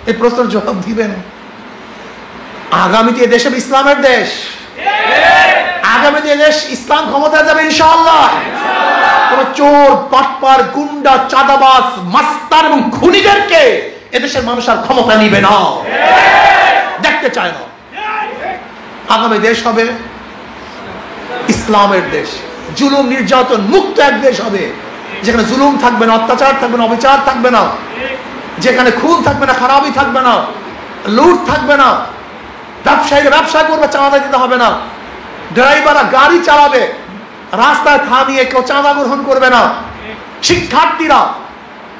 এই প্রশ্নের জবাব দিবেন। আগামীতে দেশ ইসলামের দেশ, আগামীতে দেশ ইসলাম ক্ষমতায় যাবে ইনশাআল্লাহ। কোন চোর, বাটপার, গুন্ডা, চাঁদাবাজ, মাস্তান এবং খুনিদেরকে এদেশের মানুষ আর ক্ষমতা নিবে না, দেখতে চায় না। আগামী দেশ হবে ইসলামের দেশ, জুলুম নির্যাতন মুক্ত এক দেশ হবে, যেখানে জুলুম থাকবে না, অত্যাচার থাকবে না, অবিচার থাকবে না, যেখানে খুন থাকবে না, খারাপি থাকবে না, লুট থাকবে না, ব্যবসায়ীরা ব্যবসা করবে, চাঁদা দিতে হবে না, ড্রাইভাররা গাড়ি চালাবে, রাস্তায় থামিয়ে কেউ চাঁদা গ্রহণ করবে না, শিক্ষার্থীরা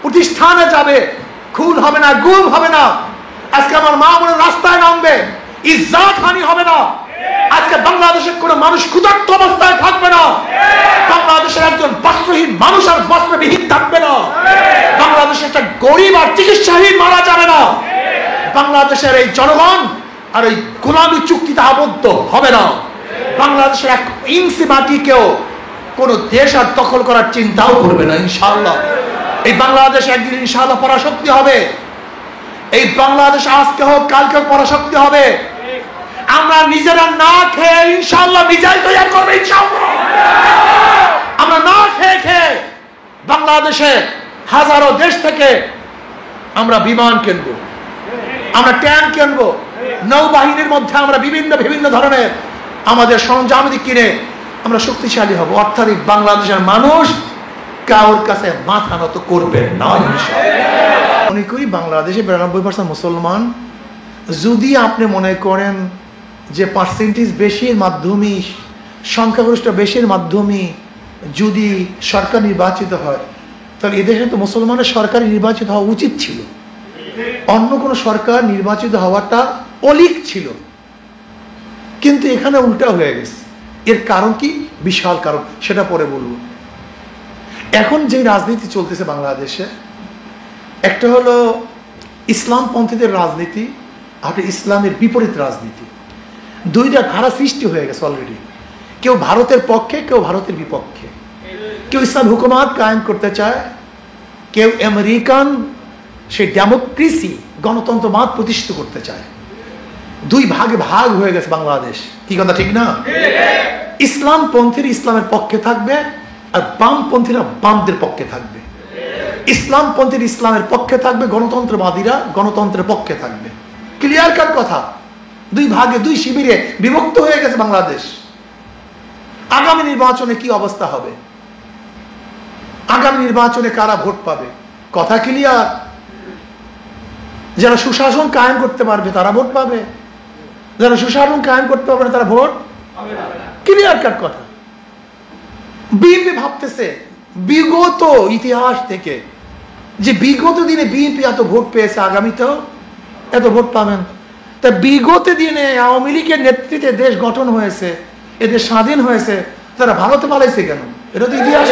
প্রতিষ্ঠানে যাবে, খুন হবে না, গুম হবে না। আজকে আমার মা বোনের রাস্তায় নামবে, ইজ্জত হানি হবে না। আজকে বাংলাদেশের কোন মানুষ ক্ষুধার্ত অবস্থায় থাকবে না, বাংলাদেশের একজন বস্ত্রহীন মানুষ আর বস্ত্রবিহীন থাকবে না, বাংলাদেশের একটা গরিব আর চিকিৎসাহীন মারা যাবে না, বাংলাদেশের এই জনগণ আর ওই গোলামী চুক্তিতে আবদ্ধ হবে না, বাংলাদেশের এক ইঞ্চি মাটিকেও কোন দেশ আর দখল করার চিন্তাও করবে না ইনশাআল্লাহ। এই বাংলাদেশ একদিন ইনশাআল্লাহ পরাশক্তি হবে, এই বাংলাদেশ আজকে হোক কালকে পরাশক্তি হবে। আমরা নিজেরা না খেয়ে ইনশাআল্লাহ মিজাইল তৈরি করবে ইনশাআল্লাহ। আমরা না খেয়ে খেয়ে বাংলাদেশে হাজারো দেশ থেকে আমরা বিমান কিনবো, আমরা ট্যাঙ্ক কিনবো, নৌবাহিনীর মধ্যে আমরা বিভিন্ন ধরনের আমাদের সরঞ্জামাদি কিনে আমরা শক্তিশালী হব। অর্থাৎ বাংলাদেশের মানুষ কারোর কাছে মাথা নত করবে না ইনশাআল্লাহ। মনে করি বাংলাদেশে 92% মুসলমান। যদি আপনি মনে করেন যে পার্সেন্টেজ বেশির মাধ্যমে, সংখ্যাগরিষ্ঠ বেশির মাধ্যমে যদি সরকার নির্বাচিত হয়, তাহলে এদেশে তো মুসলমানের সরকার নির্বাচিত হওয়া উচিত ছিল, অন্য কোনো সরকার নির্বাচিত হওয়াটা অলিক ছিল। কিন্তু এখানে উল্টা হয়ে গেছে। এর কারণ কি? বিশাল কারণ, সেটা পরে বলবো। এখন যে রাজনীতি চলতেছে বাংলাদেশে, একটা হলো ইসলামপন্থীদের রাজনীতি, আর ইসলামের বিপরীত রাজনীতি। দুইটা ধারা সৃষ্টি হয়ে গেছে অলরেডি। কেউ ভারতের পক্ষে, কেউ ভারতের বিপক্ষে। কেউ ইসলাম হুকুমাত কায়েম করতে চায়, কেউ আমেরিকান সেই ডেমোক্রেসি গণতন্ত্রবাদ প্রতিষ্ঠিত করতে চায়। দুই ভাগে ভাগ হয়ে গেছে বাংলাদেশ। কি কথা ঠিক না? ইসলামপন্থীরা ইসলামের পক্ষে থাকবে, আর বামপন্থীরা বামদের পক্ষে থাকবে। ইসলামপন্থীর ইসলামের পক্ষে থাকবে, গণতন্ত্রবাদীরা গণতন্ত্রের পক্ষে থাকবে। ক্লিয়ার কার কথা? দুই ভাগে, দুই শিবিরে বিভক্ত হয়ে গেছে বাংলাদেশ। আগামী নির্বাচনে কি অবস্থা হবে? আগামী নির্বাচনে কারা ভোট পাবে? কথা ক্লিয়ার। যারা সুশাসন কায়েম করতে পারবে তারা ভোট পাবে, যারা সুশাসন কায়েম করতে পারবে না তারা ভোট ক্লিয়ার কার কথা। বিএনপি ভাবতেছে বিগত ইতিহাস থেকে যে বিগত দিনে বিএনপি এত ভোট পেয়েছে, আগামীতেও এত ভোট পাবেন। তা বিগত দিনে আওয়ামী লীগের নেতৃত্বে দেশ গঠন হয়েছে, এদের স্বাধীন হয়েছে, তারা ভারতে পালাইছে কেন? এটা তো ইতিহাস।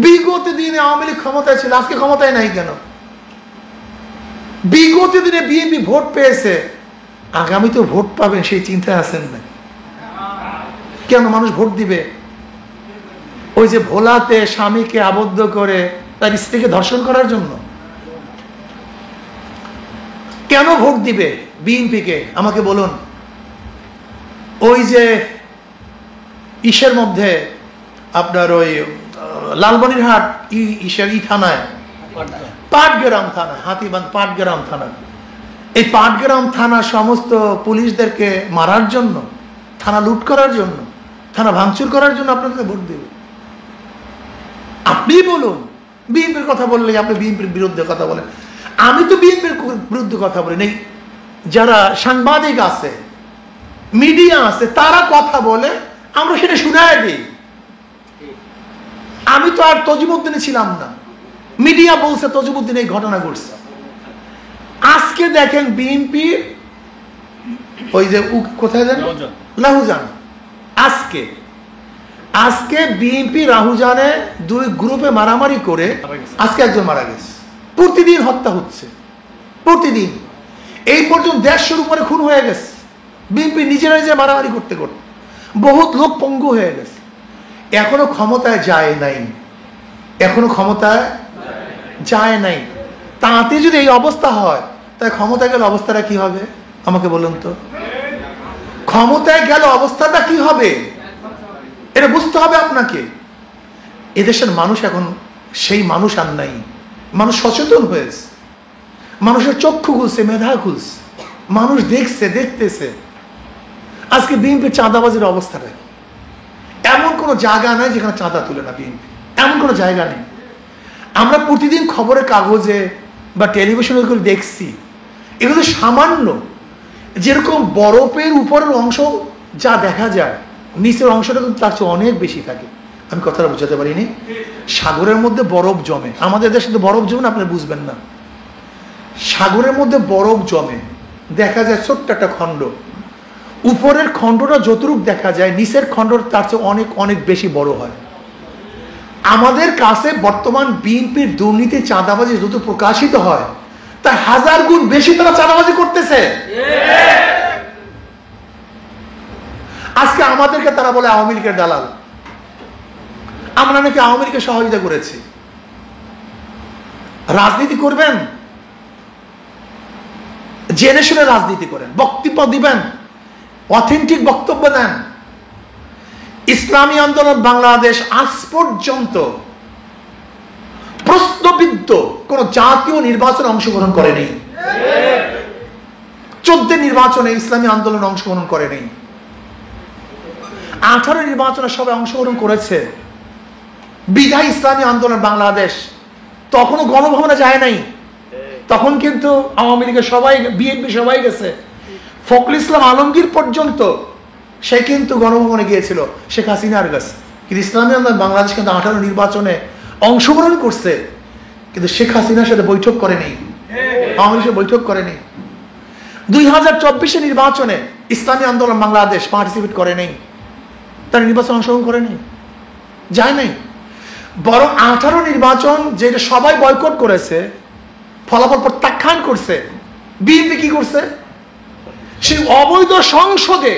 বিগত দিনে আওয়ামী লীগ ক্ষমতায় ছিল, আজকে ক্ষমতায় নাই কেন? বিগত দিনে বিএনপি ভোট পেয়েছে, আগামী তো ভোট পাবেন সেই চিন্তায় আছেন না কেন? মানুষ ভোট দিবে ওই যে ভোলাতে স্বামীকে আবদ্ধ করে তার স্ত্রীকে ধর্ষণ করার জন্য। কেন ভোট দিবে বিএনপিকে আমাকে বলুন? ওই যে ইসের মধ্যে আপনার ওই লালমনিরহাট থানায়, পাটগ্রাম থানা, হাতিবান্ধ পাটগ্রাম থানা, এই পাটগ্রাম থানা সমস্ত পুলিশদেরকে মারার জন্য, থানা লুট করার জন্য, থানা ভাঙচুর করার জন্য আপনাদের ভোট দেবে? আপনি বলুন। বিএনপির কথা বললে আপনি বিএনপির বিরুদ্ধে কথা বলেন। আমি তো বিএনপির বিরুদ্ধে কথা বলি নাই। যারা সাংবাদিক আছে, মিডিয়া আছে, তারা কথা বলে, আমরা সেটা শুনায় দিই। আমি তো আর তজিমুদ্দিনে ছিলাম না, মিডিয়া বলছে তজিমুদ্দিন এই ঘটনা ঘটছে। আজকে দেখেন বিএনপি ওই যে কোথায় যান, লাহুজান, আজকে বিএনপি রাহুজানে দুই গ্রুপে মারামারি করে আজকে একজন মারা গেছে। প্রতিদিন হত্যা হচ্ছে, প্রতিদিন। এই পর্যন্ত 150 উপরে খুন হয়ে গেছে। বিএনপি নিজেরা নিজে মারামারি করতে করতে বহুত লোক পঙ্গু হয়ে গেছে। এখনো ক্ষমতায় যায় নাই, এখনো ক্ষমতায় যায় নাই। তাতে যদি এই অবস্থা হয়, তাই ক্ষমতায় গেলে অবস্থাটা কি হবে আমাকে বলুন তো? ক্ষমতায় গেলে অবস্থাটা কি হবে এটা বুঝতে হবে আপনাকে। এদেশের মানুষ এখন সেই মানুষ আর নাই। মানুষ সচেতন হয়েছে, মানুষের চক্ষু খুলছে, মেধা খুলছে, মানুষ দেখতেছে। আজকে বিএনপির চাঁদাবাজির অবস্থাটা কি? এমন কোনো জায়গা নাই যেখানে চাঁদা তুলে না বিএনপি, এমন কোনো জায়গা নেই। আমরা প্রতিদিন খবরের কাগজে বা টেলিভিশনে দেখছি, এগুলো সামান্য। যেরকম বরফের উপরের অংশ যা দেখা যায়, নিচের অংশটা কিন্তু তার চেয়ে অনেক বেশি থাকে। আমি কথাটা বোঝাতে পারিনি। সাগরের মধ্যে বরফ জমে, আমাদের দেশে তো বরফ জমে না, আপনি বুঝবেন না। সাগরের মধ্যে বরফ জমে, দেখা যায় ছোট্ট একটা খণ্ড, উপরের খণ্ডটা যতটুকু দেখা যায়, নিচের খণ্ডটা তার চেয়ে অনেক অনেক বেশি বড় হয়। আমাদের কাছে বর্তমান বিএনপির দুর্নীতি, চাঁদাবাজি যত প্রকাশিত হয়, তার 1000 গুণ বেশি তারা চাঁদাবাজি করতেছে। আজকে আমাদেরকে তারা বলে আওয়ামী লীগের দালাল। আমরা নাকি আওয়ামী লীগের সহযোগিতা করেছি। রাজনীতি করবেন, জেনে শুনে রাজনীতি করেন, বক্তব্য দিবেন, অথেন্টিক বক্তব্য দেন। ইসলামী আন্দোলন বাংলাদেশ আজ পর্যন্ত প্রশ্নবিদ্ধ কোন জাতীয় নির্বাচনে অংশগ্রহণ করেনি। 14 নির্বাচনে ইসলামী আন্দোলন অংশগ্রহণ করেনি। 18 নির্বাচনে সবাই অংশগ্রহণ করেছে। বিধায় ইসলামী আন্দোলন বাংলাদেশ তখনও গণভবনে যায় নাই। তখন কিন্তু আওয়ামী লীগের সবাই, বিএনপি সবাই গেছে। ফখরুল ইসলাম আলমগীর পর্যন্ত সে কিন্তু গণভবনে গিয়েছিল শেখ হাসিনার কাছে। কিন্তু ইসলামী আন্দোলন বাংলাদেশ কিন্তু 18 নির্বাচনে অংশগ্রহণ করছে, কিন্তু শেখ হাসিনার সাথে বৈঠক করেনি, আওয়ামী লীগের বৈঠক করেনি। 2024 নির্বাচনে ইসলামী আন্দোলন বাংলাদেশ পার্টিসিপেট করে নেই, তার নির্বাচন অংশগ্রহণ করেনি, যায় নাই। বরং 18 নির্বাচন যেটা সবাই বয়কট করেছে, ফলাফল প্রত্যাখ্যান করছে, বিএনপি কি করছে? সেই অবৈধ সংসদে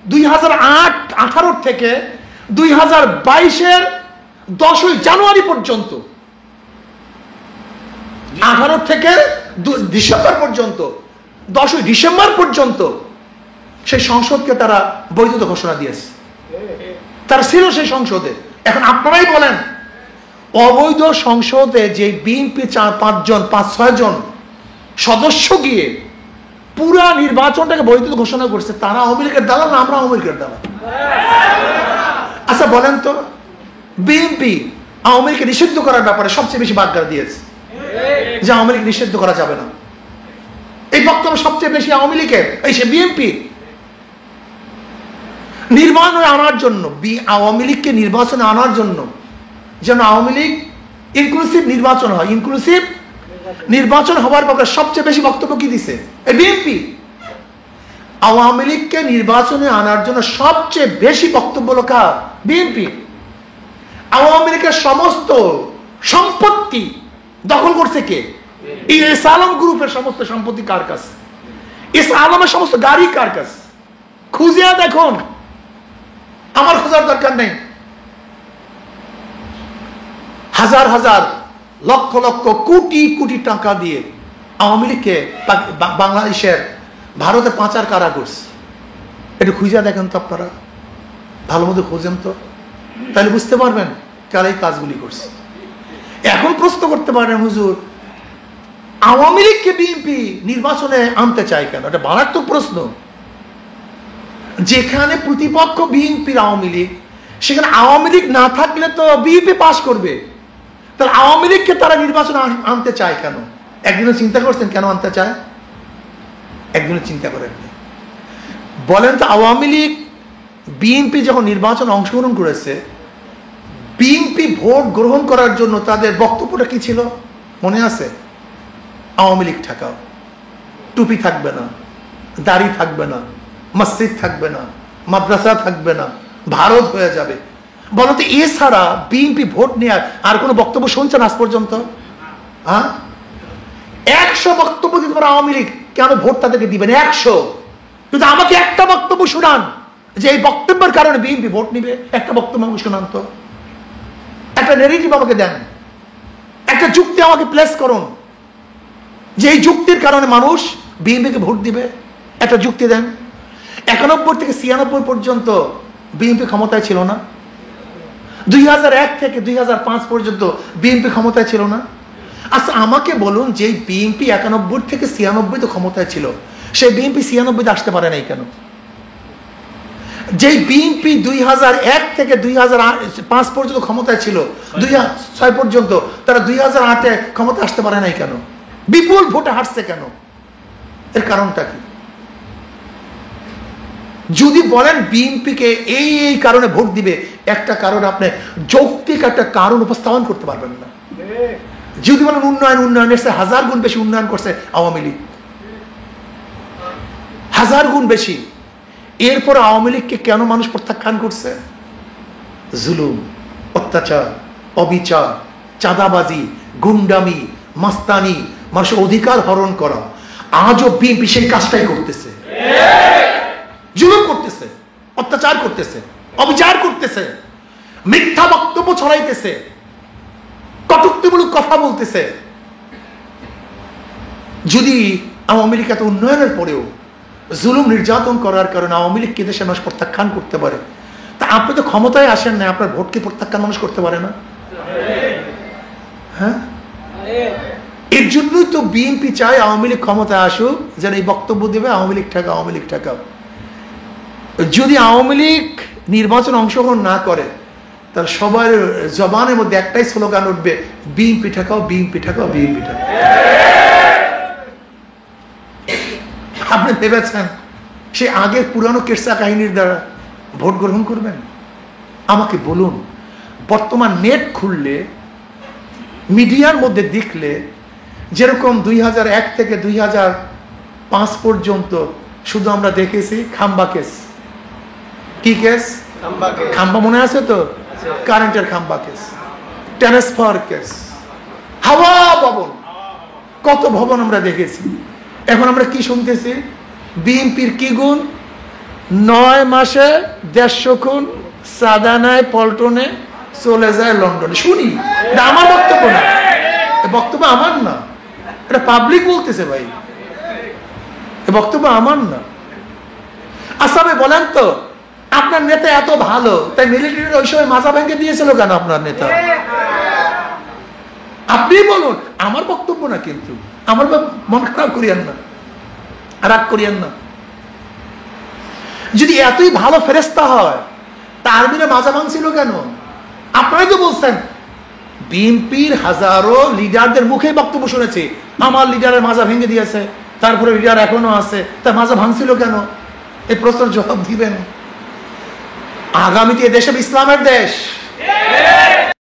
2018 থেকে 2022-এর 10ই জানুয়ারি পর্যন্ত, 18 থেকে ডিসেম্বর পর্যন্ত, 10ই ডিসেম্বর পর্যন্ত সেই সংসদকে তারা বৈধতা ঘোষণা দিয়েছে। তারা ছিল সেই সংসদে। এখন আপনারাই বলেন, অবৈধ সংসদে যে বিএনপি 4-5 জন সদস্য গিয়ে পুরা নির্বাচনটাকে বৈধতা ঘোষণা করছে, তারা আওয়ামী লীগের দালাল না আমরা আওয়ামী লীগের দালাল? আচ্ছা বলেন তো, বিএনপি আওয়ামী লীগকে নিষিদ্ধ করার ব্যাপারে সবচেয়ে বেশি বাগ্দারা দিয়েছে যে আওয়ামী লীগ নিষিদ্ধ করা যাবে না। এই বক্তব্য সবচেয়ে বেশি আওয়ামী লীগের, এই সে বিএনপি নির্বাচনে আনার জন্য, আওয়ামী লীগকে নির্বাচনে আনার জন্য, যেন আওয়ামী লীগ ইনক্লুসিভ নির্বাচন হয়। ইনক্লুসিভ নির্বাচন হওয়ার ব্যাপারে সবচেয়ে বেশি বক্তব্য কি দিছে? এই বিএনপি। আওয়ামী লীগকে নির্বাচনে আনার জন্য সবচেয়ে বেশি বক্তব্য হলো কার? বিএনপি। আওয়ামী লীগের সমস্ত সম্পত্তি দখল করছে কে? এস আলম গ্রুপের সমস্ত সম্পত্তি কার কাছে? এস আলমের সমস্ত গাড়ি কার কাছে? খুঁজিয়া দেখুন, আমার খোঁজার দরকার নেই। হাজার হাজার লক্ষ লক্ষ কোটি কোটি টাকা দিয়ে আওয়ামী লীগকে বাংলাদেশের ভারতে পাচার কারা করছে, একটু খুঁজে দেখেন তো আপনারা, ভালো মতো খোঁজেন তো, তাহলে বুঝতে পারবেন কারা এই কাজগুলি করছে। এখন প্রশ্ন করতে পারেন, হুজুর আওয়ামী লীগকে বিএনপি নির্বাচনে আনতে চায় কেন? এটা মারাত্মক প্রশ্ন। যেখানে প্রতিপক্ষ বিএনপির আওয়ামী লীগ, সেখানে আওয়ামী লীগ না থাকলে তো বিএনপি পাশ করবে, তাহলে আওয়ামী লীগকে তারা নির্বাচনে আনতে চায় কেন? একদিনও চিন্তা করছেন কেন আনতে চায়? একদিনও চিন্তা করেন। বলেন তো, আওয়ামী লীগ বিএনপি যখন নির্বাচনে অংশগ্রহণ করেছে, বিএনপি ভোট গ্রহণ করার জন্য তাদের বক্তব্যটা কি ছিল মনে আছে? আওয়ামী লীগ ঠেকাও, টুপি থাকবে না, দাড়ি থাকবে না, মসজিদ থাকবে না, মাদ্রাসা থাকবে না, ভারত হয়ে যাবে। বলতো এছাড়া বিএনপি ভোট নেওয়ার আর কোনো বক্তব্য শুনছেন আজ পর্যন্ত? হ্যাঁ, 100 বক্তব্য দিতে পারে আওয়ামী লীগ, কেন ভোট তাদেরকে দিবেন? 100। কিন্তু আমাকে একটা বক্তব্য শুনান যে এই বক্তব্যের কারণে বিএনপি ভোট নিবে। একটা বক্তব্য আমাকে শুনান তো, একটা নেগেটিভ আমাকে দেন। একটা যুক্তি আমাকে প্লেস করুন যে এই যুক্তির কারণে মানুষ বিএনপিকে ভোট দিবে। একটা যুক্তি দেন। 91 থেকে 96 পর্যন্ত বিএনপি ক্ষমতায় ছিল না? 2001 থেকে 2005 পর্যন্ত বিএনপি ক্ষমতায় ছিল না? আচ্ছা আমাকে বলুন, যে বিএনপি 91 থেকে 96 তো ক্ষমতায় ছিল, সেই বিএনপি 96 আসতে পারে নাই কেন? যেই বিএনপি 2001 থেকে 2005 পর্যন্ত ক্ষমতায় ছিল, 2006 পর্যন্ত, তারা 2008-এ ক্ষমতা আসতে পারে নাই কেন? বিপুল ভোটে হারছে কেন? এর কারণটা কি? যদি বলেন বিএনপিকে এই এই কারণে ভোট দিবে, একটা কারণ আপনি যৌক্তিক একটা কারণ উপস্থাপন করতে পারবেন না। যদি বলেন উন্নয়নের চেয়ে 1000 গুণ বেশি উন্নয়ন করছে আওয়ামী লীগ, 1000 গুণ বেশি। এরপর আওয়ামী লীগকে কেন মানুষ প্রত্যাখ্যান করছে? জুলুম, অত্যাচার, অবিচার, চাঁদাবাজি, গুন্ডামি, মাস্তানি, মানুষের অধিকার হরণ করা। আজও বিএনপি সেই কাজটাই করতেছে, জুলুম করতেছে, অত্যাচার করতেছে, অবিচার করতেছে, মিথ্যা বক্তব্য ছড়াইতেছে, কটূক্তিমূলক কথা বলতেছে। যদি আওয়ামী লীগ এত উন্নয়নের পরেও জুলুম নির্যাতন করার কারণে আওয়ামী লীগকে দেশে মানুষ প্রত্যাখ্যান করতে পারে, তা আপনি তো ক্ষমতায় আসেন না, আপনার ভোটকে প্রত্যাখ্যান মানুষ করতে পারে না? হ্যাঁ, এর জন্যই তো বিএনপি চায় আওয়ামী লীগ ক্ষমতায় আসুক, যেন এই বক্তব্য দেবে আওয়ামী লীগ ঠেকাও, আওয়ামী লীগ ঠেকাও। যদি আওয়ামী লীগ নির্বাচন অংশগ্রহণ না করে, তাহলে সবার জবানের মধ্যে একটাই স্লোগান উঠবে, বিএনপি ঠেকাও, বিএনপি ঠেকাও, বিএনপি ঠেকাও। আপনি ভেবেছেন সে আগের পুরানো কেসা কাহিনীর দ্বারা ভোট গ্রহণ করবেন? আমাকে বলুন, বর্তমান নেট খুললে, মিডিয়ার মধ্যে দেখলে, যেরকম 2001 থেকে 2005 পর্যন্ত শুধু আমরা দেখেছি খাম্বা কেস। কি কেস? খাম্বা মনে আছে তো? কারেন্টের খাম্বা কেস, ট্রান্সফার কেস, হাওয়া ভবন, কত ভবন আমরা দেখেছি। এখন আমরা কি শুনতেছি? বিএনপির কি গুণ? 9 মাসে 150 খুন, সাদা নেয় পল্টনে, চলে যায় লন্ডনে। শুনি, এটা আমার বক্তব্য না, বক্তব্য আমার না, এটা পাবলিক বলতেছে ভাই, বক্তব্য আমার না। আচ্ছা ভাই বলেন তো, আপনার নেতা এত ভালো, তাই মিলিটারির ওই সময় মাজা ভেঙে দিয়েছিল কেন আপনার নেতা? আপনি বলুন, আমার বক্তব্য না কিন্তু। আমার মন খারাপ করিয়েন না, রাগ করিয়েন না। যদি এতই ভালো ফেরেস্তা হয়, তা আর্মিরা মাজা ভাঙছিল কেন? আপনারাই তো বলছেন। বিএনপির হাজারো লিডারদের মুখে বক্তব্য শুনেছি, আমার লিডারের মাজা ভেঙে দিয়েছে, তারপরে লিডার এখনো আছে, তা মাজা ভাঙছিল কেন? এই প্রশ্নের জবাব দিবেন। আগামীতে দেশ ইসলামের দেশ।